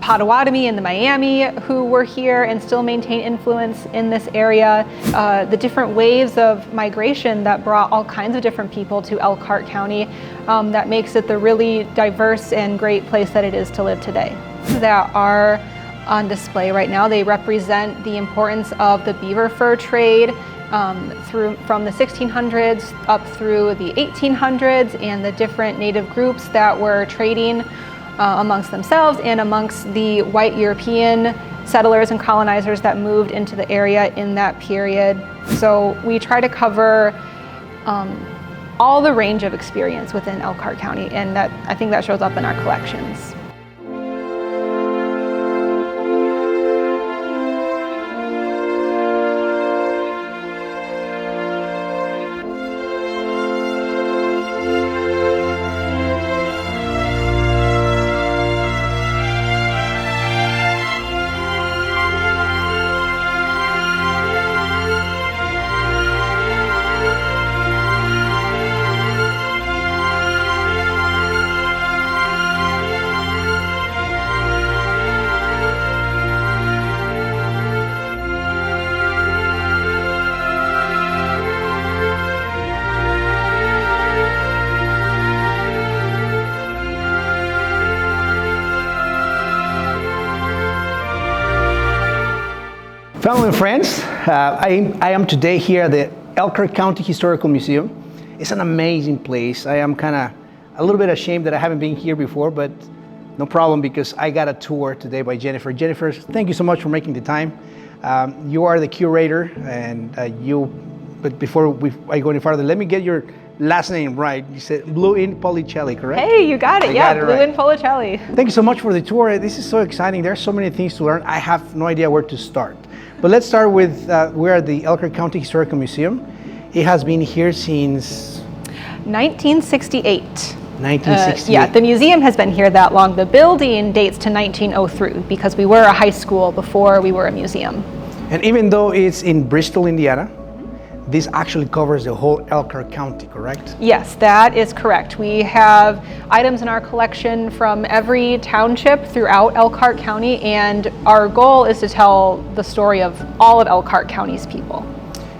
Potawatomi and the Miami who were here and still maintain influence in this area. The different waves of migration that brought all kinds of different people to Elkhart County that makes it the really diverse and great place that it is to live today. That are on display right now, they represent the importance of the beaver fur trade from the 1600s up through the 1800s, and the different native groups that were trading amongst themselves and amongst the white European settlers and colonizers that moved into the area in that period. So we try to cover all the range of experience within Elkhart County, and I think that shows up in our collections. Family and friends, I am today here at the Elkhart County Historical Museum. It's an amazing place. I am kind of a little bit ashamed that I haven't been here before, but no problem because I got a tour today by Jennifer. Jennifer, thank you so much for making the time. You are the curator, and but before I go any farther, let me get your last name right. You said Blue-in Policelli, correct? Hey, you got it. Yeah, Blue-in Policelli. Thank you so much for the tour. This is so exciting. There are so many things to learn. I have no idea where to start. But let's start with, we're at the Elkhart County Historical Museum. It has been here since 1968. 1968. Yeah, the museum has been here that long. The building dates to 1903 because we were a high school before we were a museum. And even though it's in Bristol, Indiana, this actually covers the whole Elkhart County, correct? Yes, that is correct. We have items in our collection from every township throughout Elkhart County, and our goal is to tell the story of all of Elkhart County's people.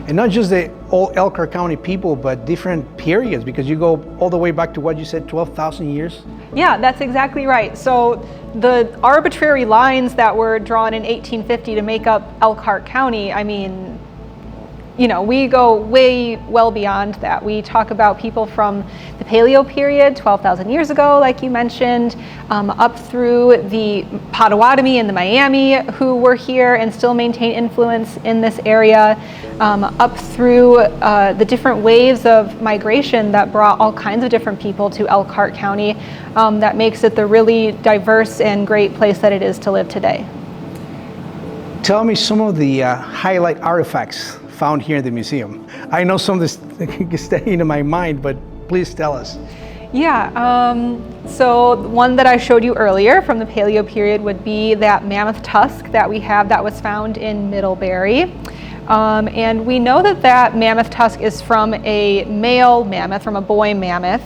And not just the old Elkhart County people, but different periods, because you go all the way back to what you said, 12,000 years? Yeah, that's exactly right. So the arbitrary lines that were drawn in 1850 to make up Elkhart County, I mean, you know, we go way well beyond that. We talk about people from the Paleo period, 12,000 years ago, like you mentioned, up through the Potawatomi and the Miami who were here and still maintain influence in this area, up through the different waves of migration that brought all kinds of different people to Elkhart County that makes it the really diverse and great place that it is to live today. Tell me some of the highlight artifacts found here in the museum. I know some of this is staying in my mind, but please tell us. Yeah, so one that I showed you earlier from the Paleo period would be that mammoth tusk that we have that was found in Middlebury. And we know that that mammoth tusk is from a male mammoth, from a boy mammoth.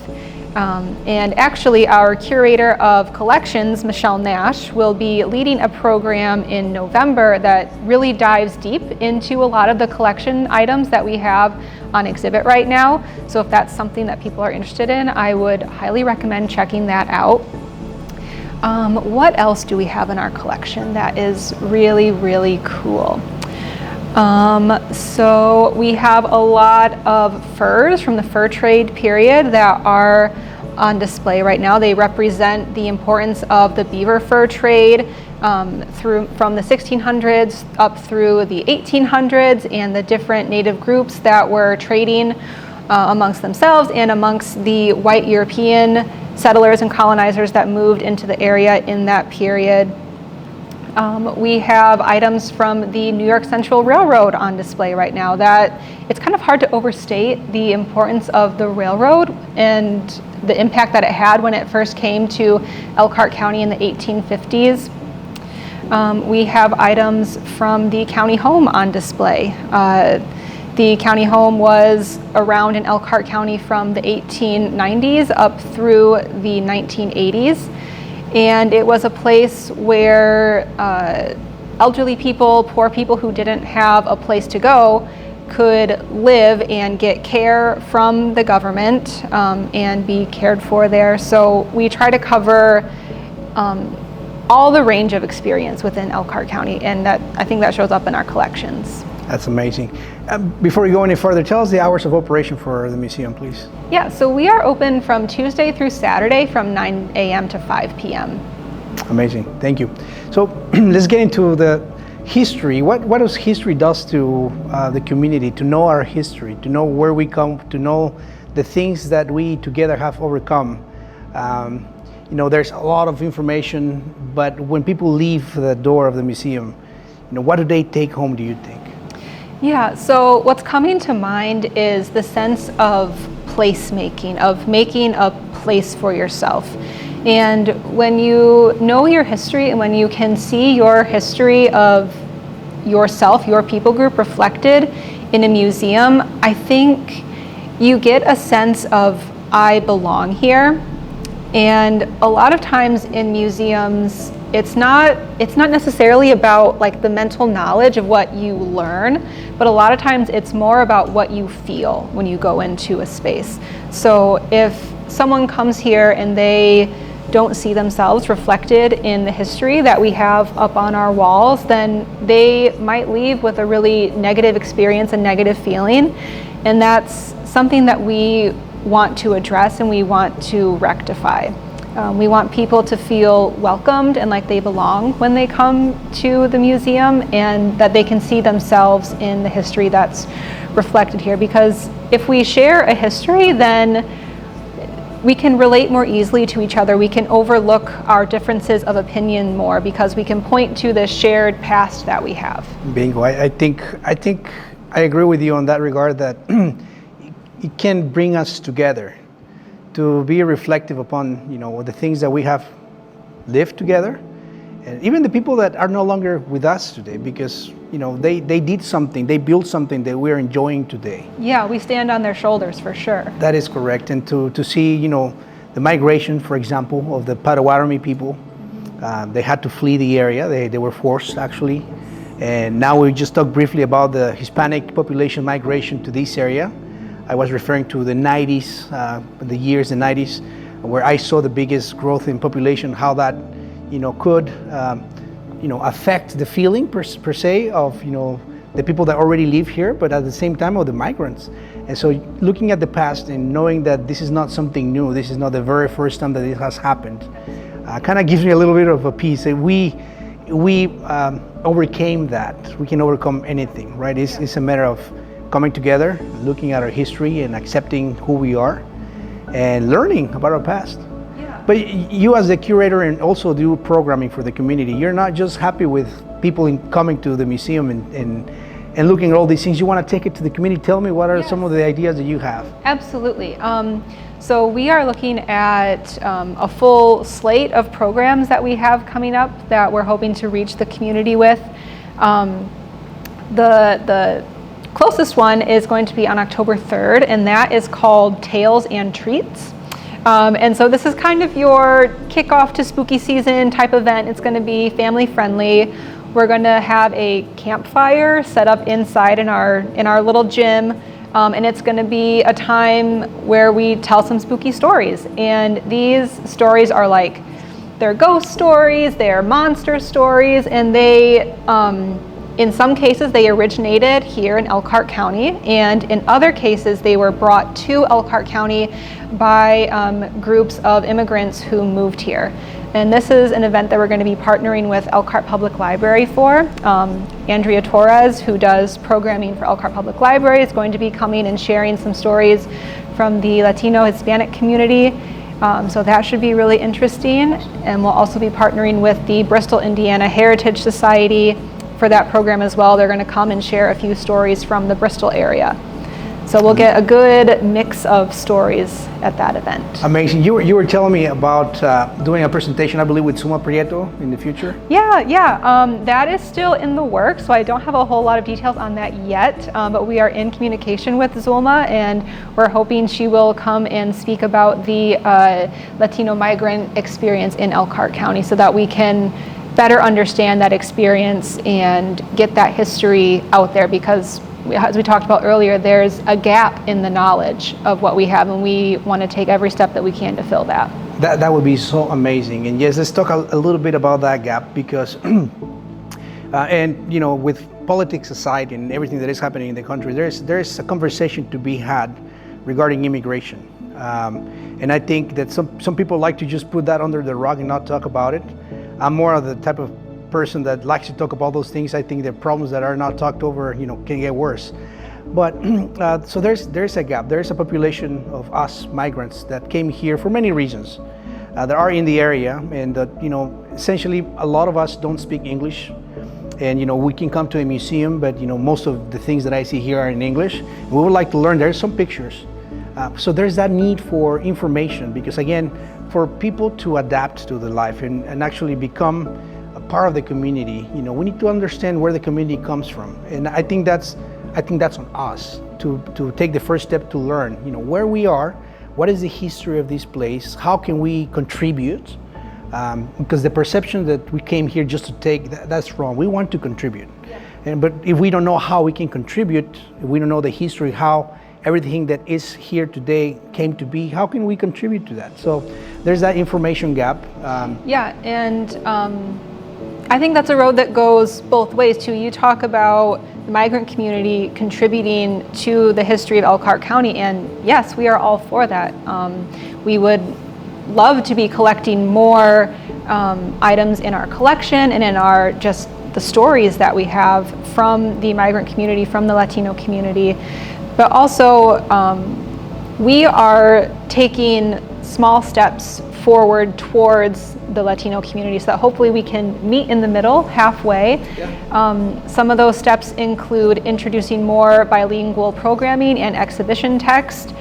And actually our curator of collections, Michelle Nash, will be leading a program in November that really dives deep into a lot of the collection items that we have on exhibit right now. So if that's something that people are interested in, I would highly recommend checking that out. What else do we have in our collection that is really, really cool? So we have a lot of furs from the fur trade period that are on display right now. They represent the importance of the beaver fur trade from the 1600s up through the 1800s, and the different native groups that were trading amongst themselves and amongst the white European settlers and colonizers that moved into the area in that period. We have items from the New York Central Railroad on display right now. That it's kind of hard to overstate the importance of the railroad and the impact that it had when it first came to Elkhart County in the 1850s. We have items from the county home on display. The county home was around in Elkhart County from the 1890s up through the 1980s. And it was a place where elderly people, poor people who didn't have a place to go could live and get care from the government and be cared for there. So we try to cover all the range of experience within Elkhart County, and I think that shows up in our collections. That's amazing. Before we go any further, tell us the hours of operation for the museum, please. Yeah, so we are open from Tuesday through Saturday from 9 a.m. to 5 p.m. Amazing, thank you. So let's get into the history. What does history does to the community, to know our history, to know where we come, to know the things that we together have overcome. You know, there's a lot of information, but when people leave the door of the museum, you know, what do they take home, do you think? Yeah, so what's coming to mind is the sense of placemaking, of making a place for yourself. And when you know your history and when you can see your history of yourself, your people group reflected in a museum, I think you get a sense of, I belong here. And a lot of times in museums, it's not necessarily about like the mental knowledge of what you learn, but a lot of times it's more about what you feel when you go into a space. So if someone comes here and they don't see themselves reflected in the history that we have up on our walls, then they might leave with a really negative experience, a negative feeling. And that's something that we want to address and we want to rectify. We want people to feel welcomed and like they belong when they come to the museum, and that they can see themselves in the history that's reflected here. Because if we share a history, then we can relate more easily to each other. We can overlook our differences of opinion more because we can point to the shared past that we have. Bingo. I think I agree with you on that regard, that it can bring us together to be reflective upon, you know, the things that we have lived together, and even the people that are no longer with us today, because, you know, they did something, they built something that we're enjoying today. Yeah, we stand on their shoulders for sure. That is correct. And to see, you know, the migration, for example, of the Potawatomi people, they had to flee the area. They were forced, actually. And now we just talked briefly about the Hispanic population migration to this area. I was referring to the 90s, the 90s, where I saw the biggest growth in population, how that, you know, could, you know, affect the feeling per se of, you know, the people that already live here, but at the same time of the migrants. And so looking at the past and knowing that this is not something new, this is not the very first time that it has happened, kind of gives me a little bit of a peace. We overcame that. We can overcome anything, right? It's a matter of coming together, looking at our history and accepting who we are and learning about our past. Yeah. But you as the curator and also do programming for the community, you're not just happy with people coming to the museum and looking at all these things. You want to take it to the community. Tell me, what are some of the ideas that you have? Absolutely. So we are looking at a full slate of programs that we have coming up that we're hoping to reach the community with. The closest one is going to be on October 3rd, and that is called Tales and Treats. And so this is kind of your kickoff to spooky season type event. It's going to be family friendly. We're going to have a campfire set up inside in our little gym, and it's going to be a time where we tell some spooky stories. And these stories are like, they're ghost stories, they're monster stories, and they in some cases, they originated here in Elkhart County, and in other cases, they were brought to Elkhart County by groups of immigrants who moved here. And this is an event that we're going to be partnering with Elkhart Public Library for. Andrea Torres, who does programming for Elkhart Public Library, is going to be coming and sharing some stories from the Latino Hispanic community. So that should be really interesting. And we'll also be partnering with the Bristol, Indiana Heritage Society for that program as well. They're going to come and share a few stories from the Bristol area. So we'll get a good mix of stories at that event. Amazing. You were telling me about doing a presentation, I believe, with Suma Prieto in the future? Yeah. That is still in the works, so I don't have a whole lot of details on that yet, but we are in communication with Zulma, and we're hoping she will come and speak about the Latino migrant experience in Elkhart County so that we can better understand that experience and get that history out there, because as we talked about earlier, there's a gap in the knowledge of what we have, and we want to take every step that we can to fill that. That would be so amazing. And yes, let's talk a little bit about that gap, because and you know, with politics aside and everything that is happening in the country, there's a conversation to be had regarding immigration. And I think that some people like to just put that under the rug and not talk about it. I'm more of the type of person that likes to talk about those things. I think the problems that are not talked over, you know, can get worse. But so there's a gap. There's a population of us migrants that came here for many reasons that are in the area, and you know, essentially a lot of us don't speak English. And you know, we can come to a museum, but you know, most of the things that I see here are in English. We would like to learn. There's some pictures. So there's that need for information, because again, for people to adapt to the life and actually become a part of the community, you know, we need to understand where the community comes from. And I think that's on us to take the first step to learn, you know, where we are, what is the history of this place, how can we contribute, because the perception that we came here just to take, that's wrong. We want to contribute. Yeah. But if we don't know how we can contribute, if we don't know the history, how everything that is here today came to be, how can we contribute to that? So there's that information gap. Yeah, and I think that's a road that goes both ways too. You talk about the migrant community contributing to the history of Elkhart County, and yes, we are all for that. We would love to be collecting more items in our collection and in our just the stories that we have from the migrant community, from the Latino community. But also, we are taking small steps forward towards the Latino community so that hopefully we can meet in the middle, halfway. Yeah. Some of those steps include introducing more bilingual programming and exhibition text.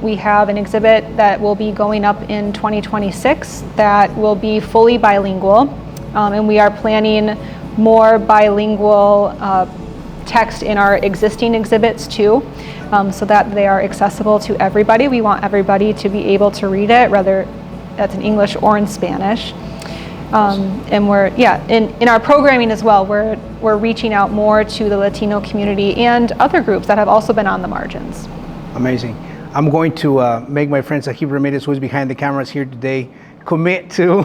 We have an exhibit that will be going up in 2026 that will be fully bilingual, and we are planning more bilingual text in our existing exhibits too, so that they are accessible to everybody. We want everybody to be able to read it, whether that's in English or in Spanish. And we're, in our programming as well, we're reaching out more to the Latino community and other groups that have also been on the margins. Amazing. I'm going to make my friend Sahib Ramirez, who is behind the cameras here today, commit to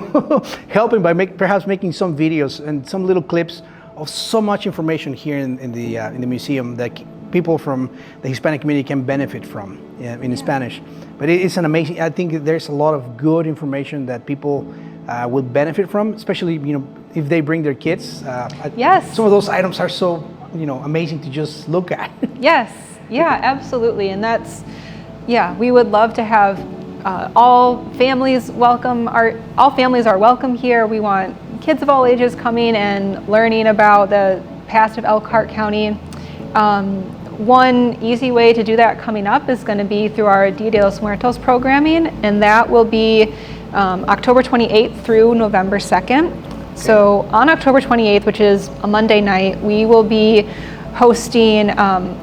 helping by perhaps making some videos and some little clips of so much information here in the museum that people from the Hispanic community can benefit from in Spanish. But it's an amazing, I think there's a lot of good information that people will benefit from, especially, you know, if they bring their kids. Yes. Some of those items are so, you know, amazing to just look at. Yes, yeah, absolutely. And that's, we would love to have all families all families are welcome here. We want kids of all ages coming and learning about the past of Elkhart County. One easy way to do that coming up is going to be through our Día de Muertos programming, and that will be October 28th through November 2nd. Okay. So on October 28th, which is a Monday night, we will be hosting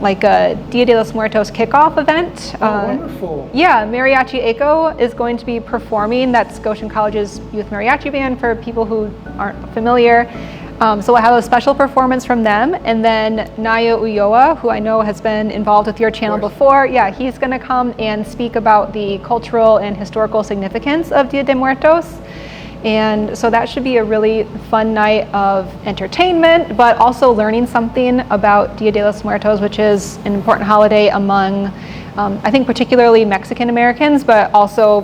like a Día de Muertos kickoff event. Oh, wonderful. Yeah, Mariachi Echo is going to be performing. That's Goshen College's youth mariachi band for people who aren't familiar. So we'll have a special performance from them, and then Naya Ulloa, who I know has been involved with your channel before, he's going to come and speak about the cultural and historical significance of Día de Muertos. And so that should be a really fun night of entertainment, but also learning something about Día de Muertos, which is an important holiday among, I think, particularly Mexican Americans, but also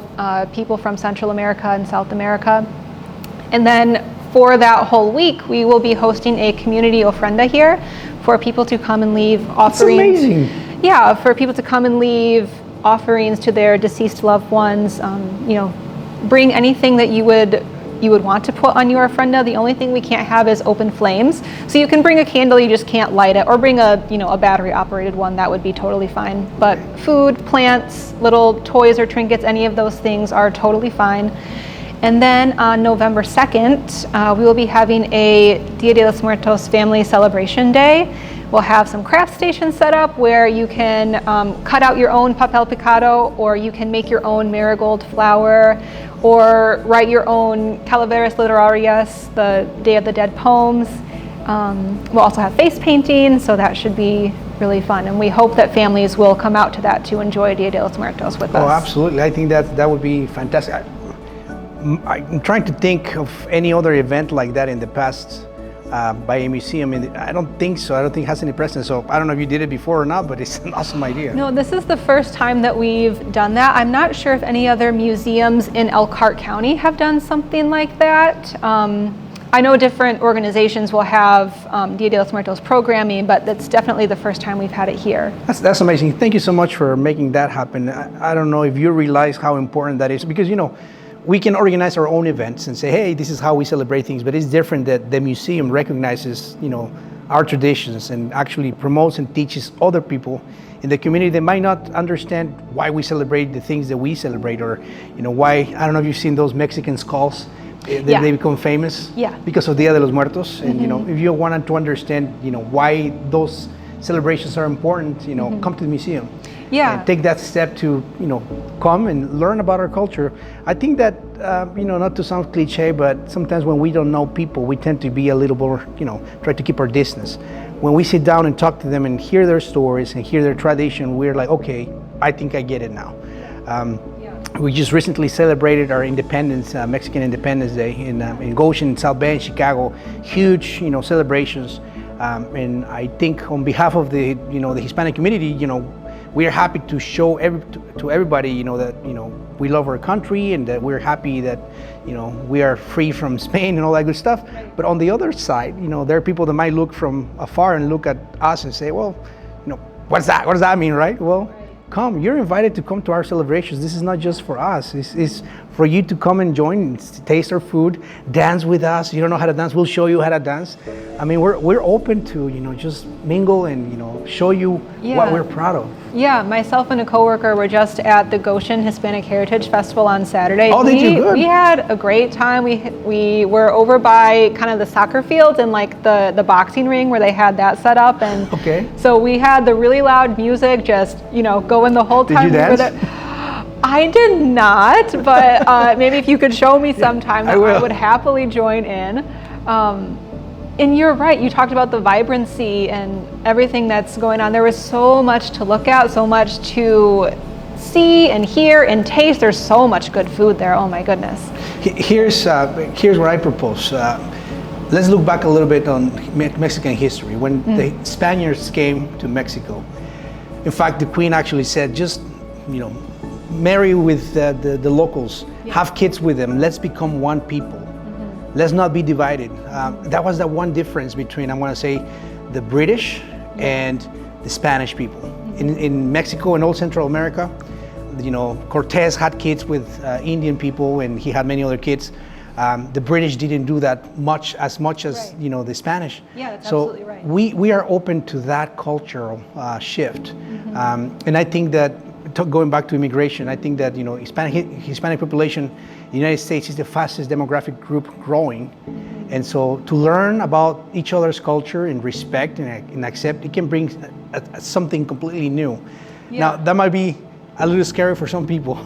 people from Central America and South America. And then for that whole week, we will be hosting a community ofrenda here for people to come and leave offerings. That's amazing. Yeah, for people to come and leave offerings to their deceased loved ones. You know, bring anything that you would you would want to put on your ofrenda. The only thing we can't have is open flames. So you can bring a candle, you just can't light it, or bring a battery operated one. That would be totally fine. But food, plants, little toys or trinkets, any of those things are totally fine. And then on November 2nd, we will be having a Día de los Muertos family celebration day. We'll have some craft stations set up where you can cut out your own papel picado, or you can make your own marigold flower, or write your own calaveras literarias, the Day of the Dead poems. We'll also have face painting, so that should be really fun. And we hope that families will come out to that to enjoy Día de los Muertos with us. Oh, absolutely. I think that would be fantastic. I'm trying to think of any other event like that in the past by a museum. I don't think so. I don't think it has any precedent. So I don't know if you did it before or not, but it's an awesome idea. No, this is the first time that we've done that. I'm not sure if any other museums in Elkhart County have done something like that. I know different organizations will have Día de los Muertos programming, but that's definitely the first time we've had it here. That's amazing. Thank you so much for making that happen. I don't know if you realize how important that is, because we can organize our own events and say, hey, this is how we celebrate things, but it's different that the museum recognizes, our traditions and actually promotes and teaches other people in the community that might not understand why we celebrate the things that we celebrate, or, why, I don't know if you've seen those Mexican skulls, they become famous because of Día de los Muertos. And, if you wanted to understand, why those celebrations are important, come to the museum. Yeah. And take that step to, come and learn about our culture. I think that, not to sound cliche, but sometimes when we don't know people, we tend to be a little more, try to keep our distance. When we sit down and talk to them and hear their stories and hear their tradition, we're like, okay, I think I get it now. We just recently celebrated our independence, Mexican Independence Day in Goshen, South Bend, Chicago. Huge, celebrations. And I think on behalf of the, the Hispanic community, we are happy to show to everybody, that we love our country, and that we're happy that we are free from Spain and all that good stuff. But on the other side, there are people that might look from afar and look at us and say, well, what's that? What does that mean, right? Well, come. You're invited to come to our celebrations. This is not just for us. It's for you to come and join, taste our food, dance with us. You don't know how to dance, we'll show you how to dance. I mean, we're open to, just mingle and, show you what we're proud of. Yeah, myself and a coworker were just at the Goshen Hispanic Heritage Festival on Saturday. Oh, did you? Good. We had a great time. We were over by kind of the soccer fields and like the boxing ring where they had that set up. And so we had the really loud music just, going the whole time. Did you dance? I did not, but maybe if you could show me sometime, I would happily join in. And you're right, you talked about the vibrancy and everything that's going on. There was so much to look at, so much to see and hear and taste. There's so much good food there, oh my goodness. Here's what I propose. Let's look back a little bit on Mexican history. When the Spaniards came to Mexico, in fact, the Queen actually said, just, marry with the locals, have kids with them, let's become one people. Let's not be divided. That was the one difference between, I want to say, the British and the Spanish people. In Mexico and all Central America, Cortez had kids with Indian people, and he had many other kids. The British didn't do that as much as the Spanish. Yeah, that's so absolutely right. We are open to that cultural shift, and I think that going back to immigration, I think that Hispanic population in the United States is the fastest demographic group growing, and so to learn about each other's culture and respect and accept, it can bring something completely new. Now that might be a little scary for some people,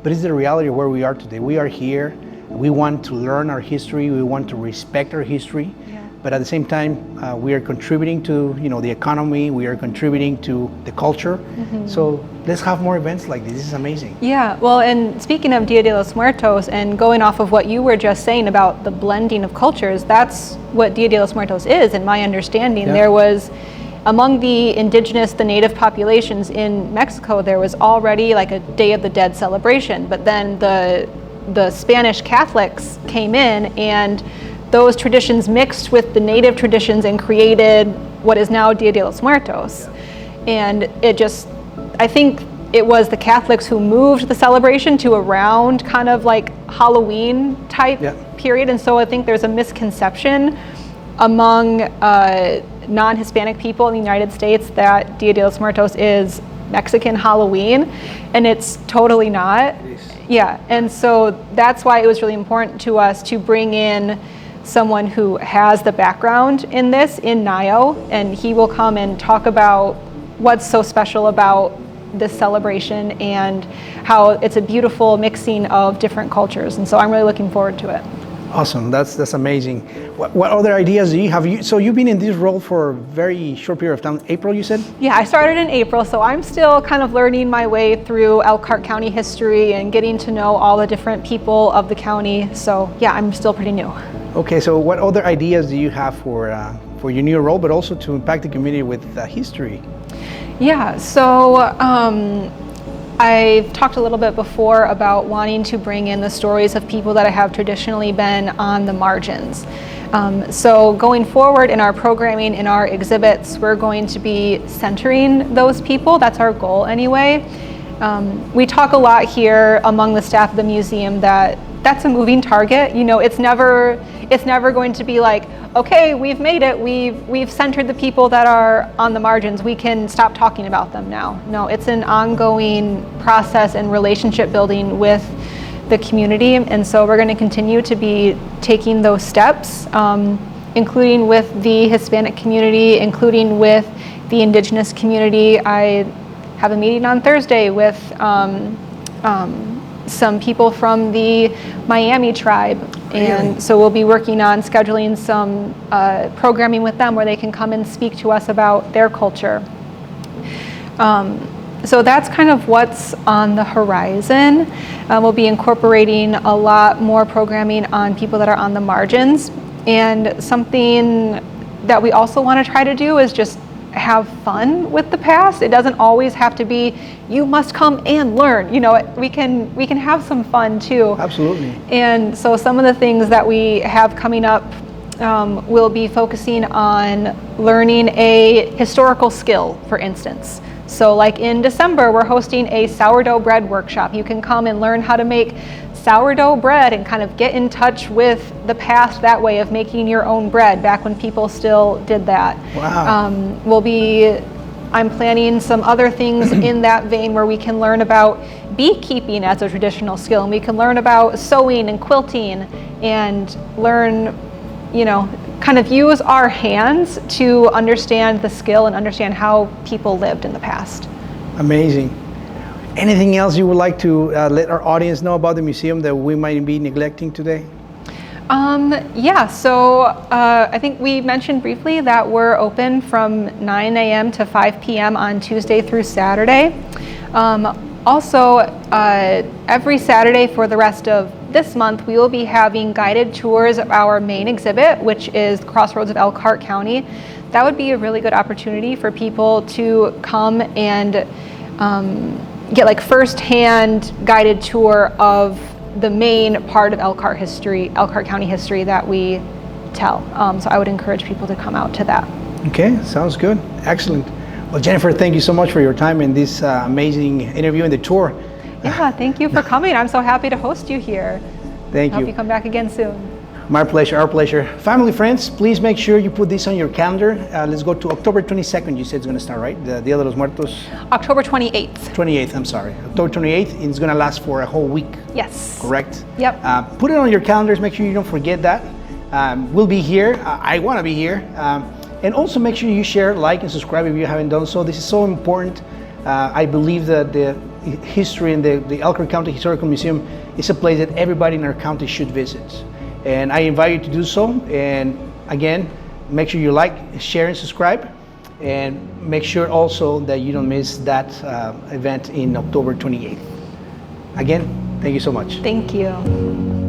but it's the reality of where we are today. We are here. We want to learn our history. We want to respect our history. But at the same time, we are contributing to the economy. We are contributing to the culture. So let's have more events like this. This is amazing. Yeah. Well, and speaking of Día de los Muertos, and going off of what you were just saying about the blending of cultures, that's what Día de los Muertos is, in my understanding. There was, among the indigenous, the native populations in Mexico, there was already like a Day of the Dead celebration. But then the Spanish Catholics came in, and those traditions mixed with the native traditions and created what is now Día de los Muertos. And it just, I think it was the Catholics who moved the celebration to around kind of like Halloween type period, and so I think there's a misconception among non-Hispanic people in the United States that Dia de los Muertos is Mexican Halloween, and it's totally not. Yeah, and so that's why it was really important to us to bring in someone who has the background in this, in NIO, and he will come and talk about what's so special about this celebration and how it's a beautiful mixing of different cultures. And so I'm really looking forward to it. Awesome, that's amazing. What other ideas do you have? So you've been in this role for a very short period of time. April, you said? Yeah, I started in April, so I'm still kind of learning my way through Elkhart County history and getting to know all the different people of the county. So yeah, I'm still pretty new. Okay, so what other ideas do you have for your new role, but also to impact the community with history? Yeah, so I've talked a little bit before about wanting to bring in the stories of people that have traditionally been on the margins. So going forward in our programming, in our exhibits, we're going to be centering those people. That's our goal anyway. We talk a lot here among the staff of the museum that that's a moving target. You know, it's never going to be like, okay, we've made it, we've centered the people that are on the margins, we can stop talking about them now. No, it's an ongoing process and relationship building with the community, and so we're going to continue to be taking those steps, including with the Hispanic community, including with the Indigenous community. I have a meeting on Thursday with some people from the Miami tribe, and so we'll be working on scheduling some programming with them where they can come and speak to us about their culture. So that's kind of what's on the horizon. We'll be incorporating a lot more programming on people that are on the margins, and something that we also want to try to do is just have fun with the past. It doesn't always have to be, you must come and learn. You know, we can have some fun too. Absolutely. And so some of the things that we have coming up, we'll be focusing on learning a historical skill, for instance. So like in December, we're hosting a sourdough bread workshop. You can come and learn how to make sourdough bread and kind of get in touch with the past that way of making your own bread back when people still did that. Wow. I'm planning some other things in that vein where we can learn about beekeeping as a traditional skill, and we can learn about sewing and quilting and learn, you know, kind of use our hands to understand the skill and understand how people lived in the past. Amazing. Anything else you would like to let our audience know about the museum that we might be neglecting today? Yeah, so I think we mentioned briefly that we're open from 9 a.m. to 5 p.m. on Tuesday through Saturday. Also, every Saturday for the rest of this month, we will be having guided tours of our main exhibit, which is Crossroads of Elkhart County. That would be a really good opportunity for people to come and get like first-hand guided tour of the main part of Elkhart County history that we tell. So I would encourage people to come out to that. Okay, sounds good. Excellent. Well, Jennifer, thank you so much for your time in this amazing interview and the tour. Yeah, thank you for coming. I'm so happy to host you here. Thank you. Hope you come back again soon. My pleasure, our pleasure. Family, friends, please make sure you put this on your calendar. Let's go to October 22nd, you said it's going to start, right? The Día de los Muertos? October 28th. 28th, I'm sorry. October 28th, and it's going to last for a whole week. Yes. Correct? Yep. Put it on your calendars, make sure you don't forget that. We'll be here. I want to be here. And also make sure you share, like, and subscribe if you haven't done so. This is so important. I believe that the history in the Elkhart County Historical Museum is a place that everybody in our county should visit. And I invite you to do so. And again, make sure you like, share, and subscribe. And make sure also that you don't miss that event in October 28th. Again, thank you so much. Thank you.